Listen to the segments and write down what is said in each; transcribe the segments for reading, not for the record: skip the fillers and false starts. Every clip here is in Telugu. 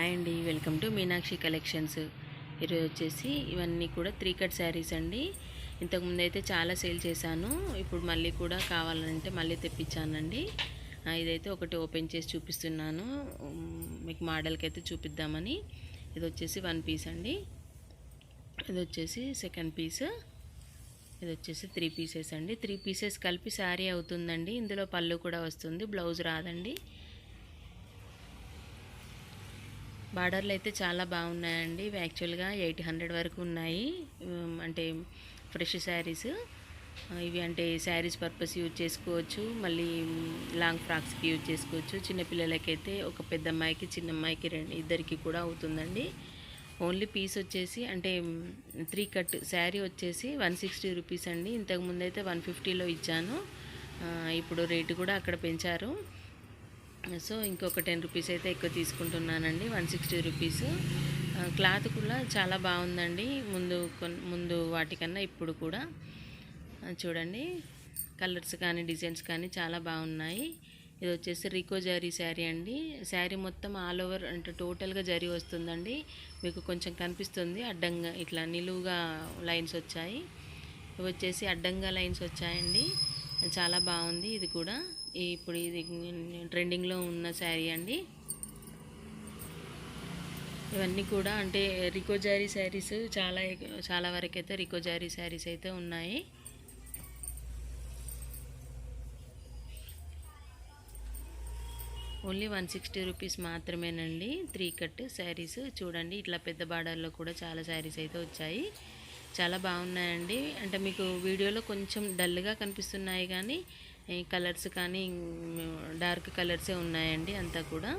హాయ్ అండి, వెల్కమ్ టు మీనాక్షి కలెక్షన్స్. ఈరోజు వచ్చేసి ఇవన్నీ కూడా 3 కట్ శారీస్ అండి. ఇంతకుముందు అయితే చాలా సేల్ చేశాను, ఇప్పుడు మళ్ళీ కూడా కావాలంటే మళ్ళీ తెప్పించానండి. ఇదైతే ఒకటి ఓపెన్ చేసి చూపిస్తున్నాను, మీకు మోడల్కి అయితే చూపిద్దామని. ఇది వచ్చేసి 1 పీస్ అండి, ఇది వచ్చేసి సెకండ్ పీస్, ఇది వచ్చేసి 3 పీసెస్ అండి. 3 పీసెస్ కలిపి శారీ అవుతుందండి. ఇందులో పళ్ళు కూడా వస్తుంది, బ్లౌజ్ రాదండి. బార్డర్లు అయితే చాలా బాగున్నాయండి. ఇవి యాక్చువల్గా 800 వరకు ఉన్నాయి. అంటే ఫ్రెష్ శారీస్ ఇవి. అంటే శారీస్ పర్పస్ యూజ్ చేసుకోవచ్చు, మళ్ళీ లాంగ్ ఫ్రాక్స్కి యూజ్ చేసుకోవచ్చు. చిన్నపిల్లలకైతే ఒక పెద్ద అమ్మాయికి చిన్న అమ్మాయికి ఇద్దరికి కూడా అవుతుందండి. ఓన్లీ పీస్ వచ్చేసి అంటే 3 కట్ శారీ వచ్చేసి 160 రూపీస్ అండి. ఇంతకుముందు అయితే 150లో ఇచ్చాను, ఇప్పుడు రేటు కూడా అక్కడ పెంచారు. సో ఇంకొక 10 రూపీస్ అయితే ఎక్కువ తీసుకుంటున్నానండి. 160 రూపీస్. క్లాత్ కూడా చాలా బాగుందండి, ముందు వాటికన్నా ఇప్పుడు కూడా. చూడండి, కలర్స్ కానీ డిజైన్స్ కానీ చాలా బాగున్నాయి. ఇది వచ్చేసి రికో జరీ శారీ అండి. శారీ మొత్తం ఆల్ ఓవర్ అంటే టోటల్గా జరీ వస్తుందండి. మీకు కొంచెం కనిపిస్తుంది, అడ్డంగా ఇట్లా నిలువుగా లైన్స్ వచ్చాయి. ఇవి వచ్చేసి అడ్డంగా లైన్స్ వచ్చాయండి. చాలా బాగుంది. ఇది కూడా ఇప్పుడు ఇది ట్రెండింగ్లో ఉన్న శారీ అండి. ఇవన్నీ కూడా అంటే రికోజారీ శారీస్ చాలా వరకు అయితే రికోజారీ శారీస్ అయితే ఉన్నాయి. ఓన్లీ 160 రూపీస్ మాత్రమేనండి 3 కట్ శారీస్. చూడండి, ఇట్లా పెద్ద బార్డర్లో కూడా చాలా శారీస్ అయితే వచ్చాయి. చాలా బాగున్నాయండి. అంటే మీకు వీడియోలో కొంచెం డల్గా కనిపిస్తున్నాయి, కానీ కలర్స్ కానీ డార్క్ కలర్సే ఉన్నాయండి అంతా కూడా.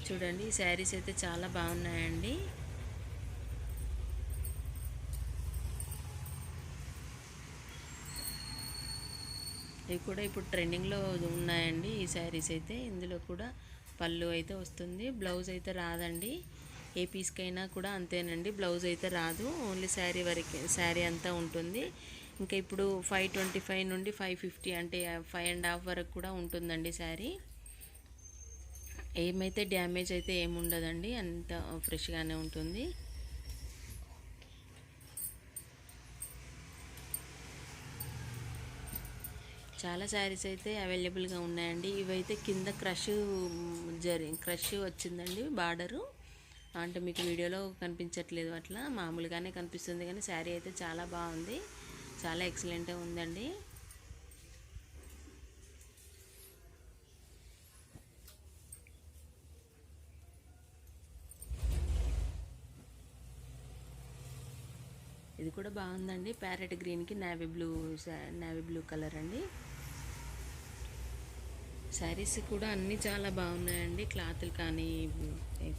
చూడండి, ఈ శారీస్ అయితే చాలా బాగున్నాయండి. ఇవి కూడా ఇప్పుడు ట్రెండింగ్లో ఉన్నాయండి ఈ శారీస్ అయితే. ఇందులో కూడా పళ్ళు అయితే వస్తుంది, బ్లౌజ్ అయితే రాదండి. ఏ పీస్కైనా కూడా అంతేనండి, బ్లౌజ్ అయితే రాదు, ఓన్లీ శారీ వరకే, శారీ అంతా ఉంటుంది. ఇంకా ఇప్పుడు 525 నుండి 550 అంటే 5.5 వరకు కూడా ఉంటుందండి శారీ. ఏమైతే డ్యామేజ్ అయితే ఏముండదండి, అంత ఫ్రెష్గానే ఉంటుంది. చాలా శారీస్ అయితే అవైలబుల్గా ఉన్నాయండి. ఇవైతే కింద క్రష్ వచ్చిందండి బార్డరు. అంటే మీకు వీడియోలో కనిపించట్లేదు, అట్లా మామూలుగానే కనిపిస్తుంది, కానీ శారీ అయితే చాలా బాగుంది, చాలా ఎక్సలెంట్గా ఉందండి. ఇది కూడా బాగుందండి, ప్యారెట్ గ్రీన్కి నేవీ బ్లూ కలర్ అండి. శారీస్ కూడా అన్నీ చాలా బాగున్నాయండి. క్లాతులు కానీ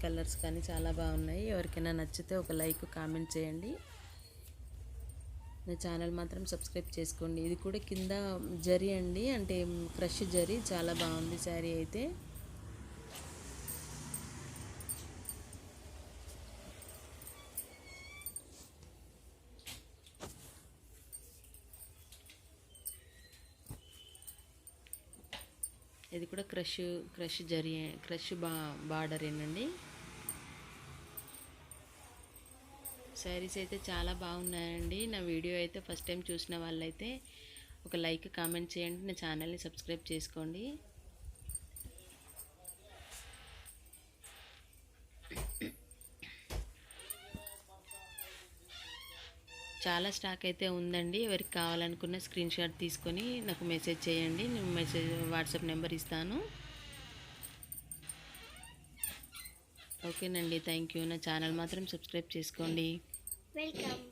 కలర్స్ కానీ చాలా బాగున్నాయి. ఎవరికైనా నచ్చితే ఒక లైక్ కామెంట్ చేయండి. నా ఛానల్ మాత్రం సబ్స్క్రైబ్ చేసుకోండి. ఇది కూడా కింద జరీ అండి, అంటే క్రష్ జరీ. చాలా బాగుంది శారీ అయితే. ఇది కూడా క్రష్ జరీ, బార్డర్ ఏనండి. శారీస్ అయితే చాలా బాగున్నాయండి. నా వీడియో అయితే ఫస్ట్ టైం చూసిన వాళ్ళైతే ఒక లైక్ కామెంట్ చేయండి, నా ఛానల్ని సబ్స్క్రైబ్ చేసుకోండి. చాలా స్టాక్ అయితే ఉందండి. ఎవరికి కావాలనుకున్న స్క్రీన్ షాట్ తీసుకొని నాకు మెసేజ్ చేయండి, నేను వాట్సాప్ నెంబర్ ఇస్తాను. ఓకేనండి, థ్యాంక్ యూ. నా ఛానల్ మాత్రం సబ్స్క్రైబ్ చేసుకోండి. వెల్కమ్.